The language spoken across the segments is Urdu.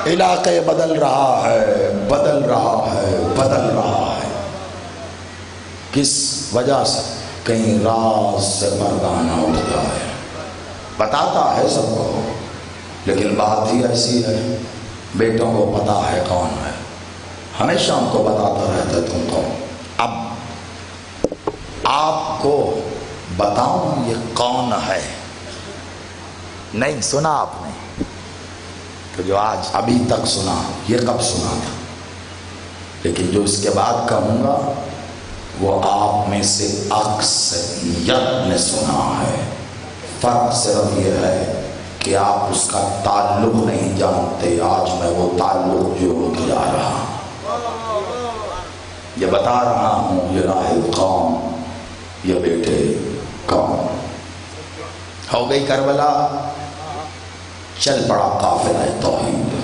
علاقے بدل رہا ہے، بدل رہا ہے، بدل رہا ہے۔ کس وجہ سے؟ کہیں راز سے مردانہ اٹھتا ہے، بتاتا ہے سب کو، لیکن بات ہی ایسی ہے بیٹوں کو پتا ہے کون ہے، ہمیشہ ان کو بتاتا رہتا ہے تم کو۔ اب آپ کو بتاؤں یہ کون ہے؟ نہیں سنا آپ نے تو جو آج ابھی تک سنا یہ کب سنا تھا، لیکن جو اس کے بعد کہوں گا وہ آپ میں سے اکثریت نے سنا ہے۔ فرق صرف یہ ہے کہ آپ اس کا تعلق نہیں جانتے۔ آج میں وہ تعلق جو کیا رہا یہ بتا رہا ہوں، یہ راہب قوم، یہ بیٹے قوم۔ ہو گئی کربلا، چل پڑا قافلہ توحید،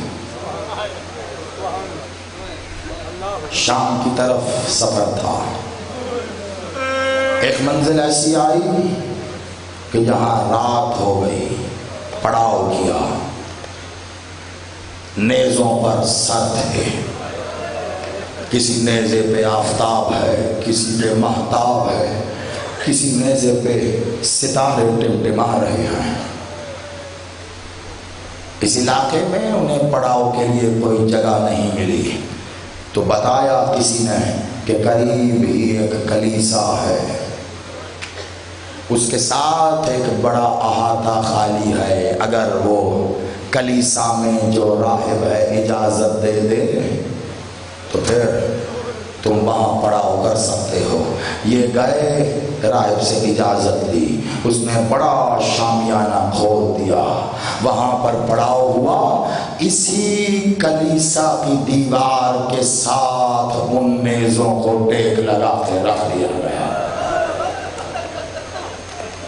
شام کی طرف سفر تھا۔ ایک منزل ایسی آئی کہ جہاں رات ہو گئی، پڑاؤ کیا، نیزوں پر سر تھے، کسی نیزے پہ آفتاب ہے، کسی پہ مہتاب ہے، کسی نیزے پہ ستارے ٹمٹما رہے ہیں۔ اس علاقے میں انہیں پڑاؤ کے لیے کوئی جگہ نہیں ملی تو بتایا کسی نے کہ قریب ہی ایک کلیسا ہے، اس کے ساتھ ایک بڑا احاطہ خالی ہے، اگر وہ کلیسا میں جو راہب ہے اجازت دے دے تو پھر تم وہاں پڑاؤ کر سکتے ہو۔ یہ گئے، راہب سے اجازت لی، اس نے بڑا شامیانہ کھول دیا، وہاں پر پڑاؤ ہوا۔ اسی کلیسا کی دیوار کے ساتھ ان نیزوں کو ٹیک لگا کے رکھ دیا گیا۔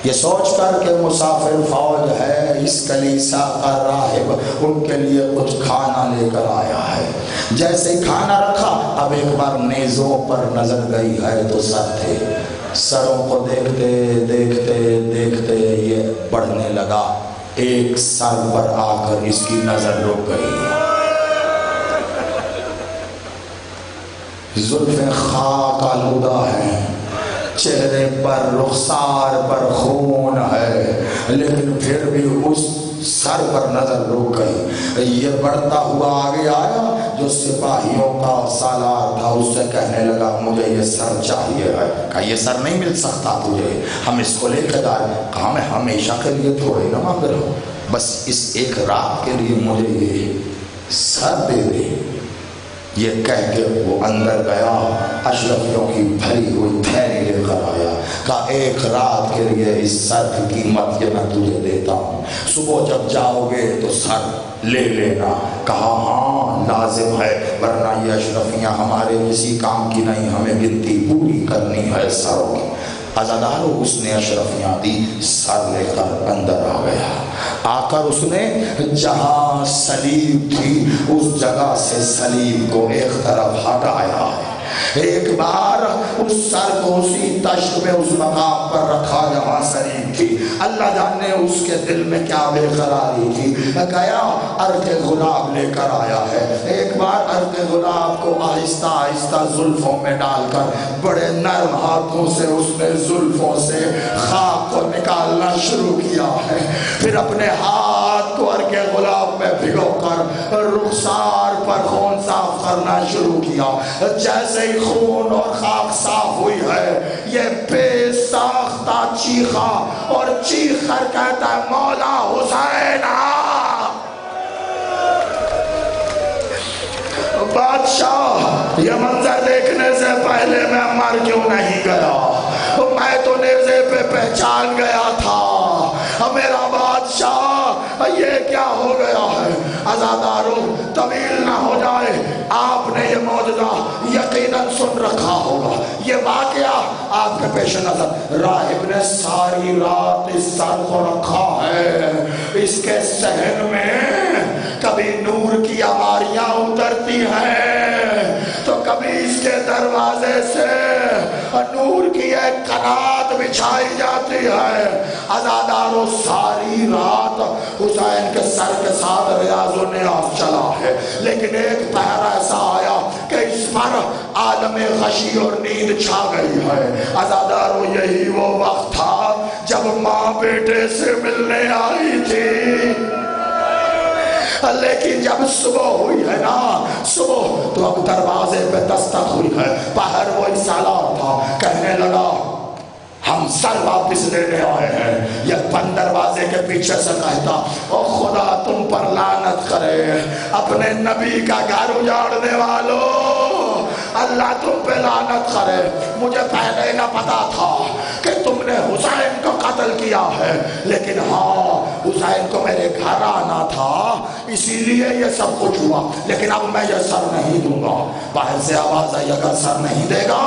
یہ سوچ کر کہ مسافر فوج ہے، اس کلیسا کا راہب ان کے لیے کچھ کھانا لے کر آیا ہے۔ جیسے کھانا رکھا، اب ایک بار نیزوں پر نظر گئی ہے تو سر تھے، سروں کو دیکھتے دیکھتے دیکھتے یہ بڑھنے لگا، ایک سر پر آ کر اس کی نظر رک گئی، زلفیں خاک آلودہ ہیں، چہرے پر رخسار پر خون ہے، لیکن پھر بھی اس سر پر نظر رک گئی۔ یہ بڑھتا ہوا آگے آیا، جو سپاہیوں کا سالار تھا اس سے کہنے لگا مجھے یہ سر چاہیے ہے۔ کہا یہ سر نہیں مل سکتا تجھے، ہم اس کو لے کے گئے۔ کہا میں ہمیشہ کے لیے تھوڑے نہ مانگ رہا ہوں، بس اس ایک رات کے لیے مجھے یہ سر دے دے۔ یہ کہہ کے وہ اندر گیا، اشرفیوں کی بھری ہوئی تھیلی لے کر آیا، کہا ایک رات کے لیے اس سر کی قیمت یہ میں تجھے دیتا ہوں، صبح جب جاؤ گے تو سر لے لینا۔ کہا ہاں لازم ہے، ورنہ یہ اشرفیاں ہمارے کسی کام کی نہیں، ہمیں گنتی پوری کرنی ہے سروں کی۔ عزادارو اس نے اشرفیاں دی، سر لے کر اندر آ گیا، آ کر اس نے جہاں سلیب تھی اس جگہ سے سلیب کو ایک طرف ہٹایا، ایک بار اس سر کو اسی تشت میں اس مقام پر رکھا جہاں سلیب تھی۔ اللہ جانے اس کے دل میں کیا بے قراری تھی، گیا عرق گلاب لے کر آیا ہے، ایک بار عرق گلاب کو آہستہ آہستہ زلفوں میں ڈال کر بڑے نرم ہاتھوں سے اس نے زلفوں سے خاک کو نکالنا شروع کیا ہے، پھر اپنے ہاتھ کو عرق گلاب میں بھگو کر رخسار پر خون صاف کرنا شروع کیا۔ جیسے ہی خون اور خاک صاف ہوئی ہے، یہ بے ساختہ چیخا اور چیخ کر کہتا ہے مولا حسین بادشاہ، یہ منظر دیکھنے سے پہلے میں مر کیوں نہیں گیا؟ میں تو نیزے پہ پہچان گیا تھا، میرا بادشاہ یہ کیا ہو گیا ہے؟ عزادارو طویل نہ ہو جائے، آپ نے یہ معجزہ یقیناً سن رکھا ہوگا۔ یہ واقعہ آپ کے پیش نظر، راہب نے ساری رات اس سر کو رکھا ہے، اس کے صحن میں کبھی نور کی عماریاں اترتی ہیں تو کبھی اس کے دروازے سے نور کی ایک قنات بچھائی جاتی ہے. عزادارو ساری رات حسین کے سر کے ساتھ ریاض و نیاز چلا ہے، لیکن ایک پہر ایسا آیا کہ اس پر عالم غشی اور نیند چھا گئی ہے. عزادارو یہی وہ وقت تھا جب ماں بیٹے سے ملنے آئی تھی، لیکن جب صبح ہوئی ہے نا، صبح تو اب دروازے پہ دستک ہوئی ہے. باہر وہی سالار تھا، کہنے لگا ہم سر واپس لینے آئے ہیں. یہ بند دروازے کے پیچھے سے کہتا او خدا تم پر لعنت کرے، اپنے نبی کا گھر اجاڑنے والوں، اللہ تم پہ لعنت کرے. مجھے پہلے نہ پتا تھا کہ تم نے حسین کو قتل کیا ہے، لیکن ہاں حسین کو میرے گھر آنا تھا، اسی لیے یہ سب کچھ ہوا. لیکن اب میں یہ سر نہیں دوں گا. باہر سے آواز آئی اگر سر نہیں دے گا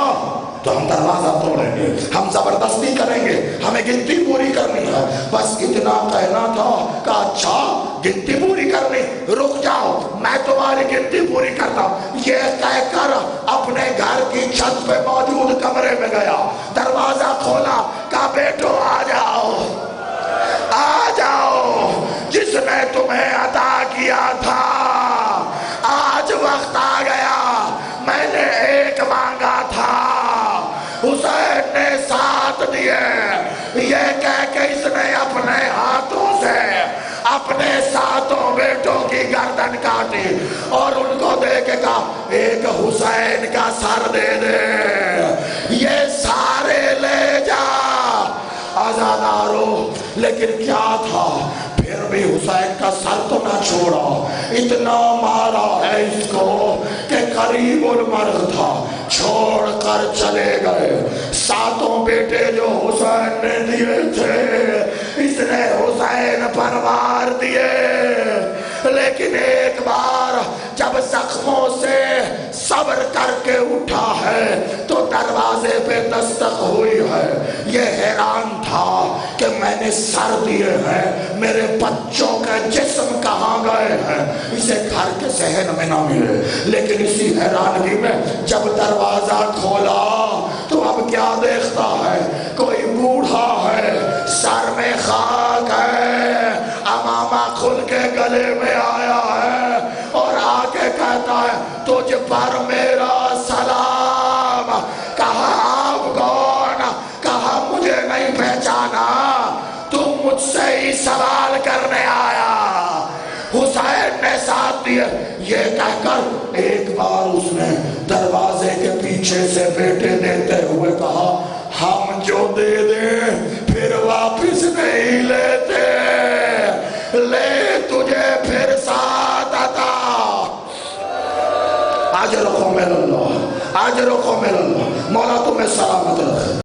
تو ہم دروازہ توڑیں گے، ہم زبردستی کریں گے، ہمیں گنتی پوری کرنی ہے. بس اتنا کہنا تھا کہ اچھا گنتی پوری کرنی، رک جاؤ میں تمہاری گنتی پوری کرتا ہوں. یہ کہہ کر اپنے گھر کی چھت پہ موجود کمرے میں گیا، دروازہ کھولا، کہا بیٹو آ جاؤ آ جاؤ، جس نے تمہیں عطا کیا تھا آج وقت آ گیا. میں نے ایک مانگا تھا، حسین نے 7 دیے. یہ کہہ کے اس نے اپنے ہاتھوں سے اپنے 7 بیٹوں کی گردن کاٹی اور ان کو دے کے کہا ایک حسین کا سر دے دے، یہ سارے لے جا. آزادارو لیکن کیا تھا، پھر بھی حسین کا سر تو نہ چھوڑا. اتنا مارا ہے اس کو کہ قریب المرغ تھا، چھوڑ کر چلے گئے. 7 بیٹے جو حسین نے دیے تھے اس نے حسین پر مار دیے. لیکن ایک بار جب زخموں سے صبر کر کے اٹھا ہے تو دروازے پہ دستک ہوئی ہے. یہ حیران تھا کہ میں نے سر دیے ہیں، میرے بچوں کے جسم کہاں گئے ہیں، اسے گھر کے ذہن میں نہ ملے. لیکن اسی حیرانگی میں جب دروازہ کھولا تو اب کیا دیکھتا ہے، کوئی بوڑھا ہے، سر میں خاک ہے، امامہ کھل کے گلے میں آیا ہے اور آ کے کہتا ہے تجھ پر میرا سلام. کہا آپ کون؟ کہا مجھے نہیں پہچانا، تم مجھ سے ہی سوال کرنے آیا. حسین نے 7 دیے. یہ کہہ کر ایک بار اس نے دروازے کے پیچھے سے بیٹے دیتے ہوئے کہا ہم جو دے دیں پھر واپس نہیں لیتے، لے تجھے پھر 7 عطا. اجرکم اللہ، اجرکم اللہ، مولا تمہیں سلامت رکھے.